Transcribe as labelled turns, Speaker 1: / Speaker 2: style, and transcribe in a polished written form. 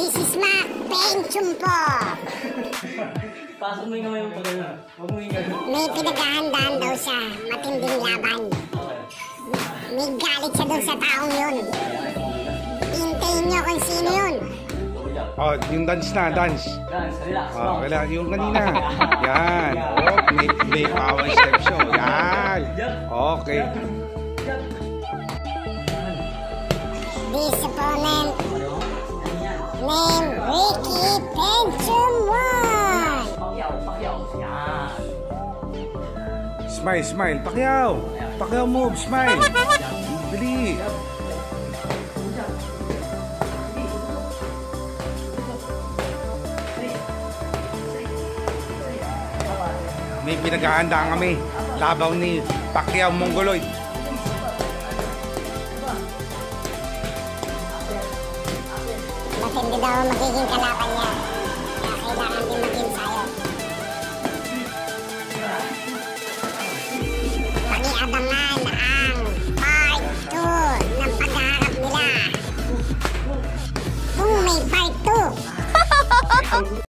Speaker 1: This is Mac Penchum po.
Speaker 2: Pasok mo yung kamay mo pa gano'n. Huwag mo yung gano'n.
Speaker 1: May pinaghahandaan daw siya. Matinding laban. May galit siya doon sa taong yun. Hintayin nyo kung sino yun.
Speaker 3: Oh, yung dance na, dance.
Speaker 2: Dance, relax.
Speaker 3: Oh, wala, yung kanina. Yan. Oh, may power step show. Yan. Okay.
Speaker 1: This opponent named Ricky Penchum 1.
Speaker 2: Pacquiao. Yan.
Speaker 3: Smile, smile. Pacquiao. Pacquiao move, smile. Bili. May pinaghahandaan kami. Labaw ni Pacquiao Mongoloid.
Speaker 1: Matindi daw magiging kalaban niya. Kaya kailangan din mag-ensayo. Pag-iabang nga.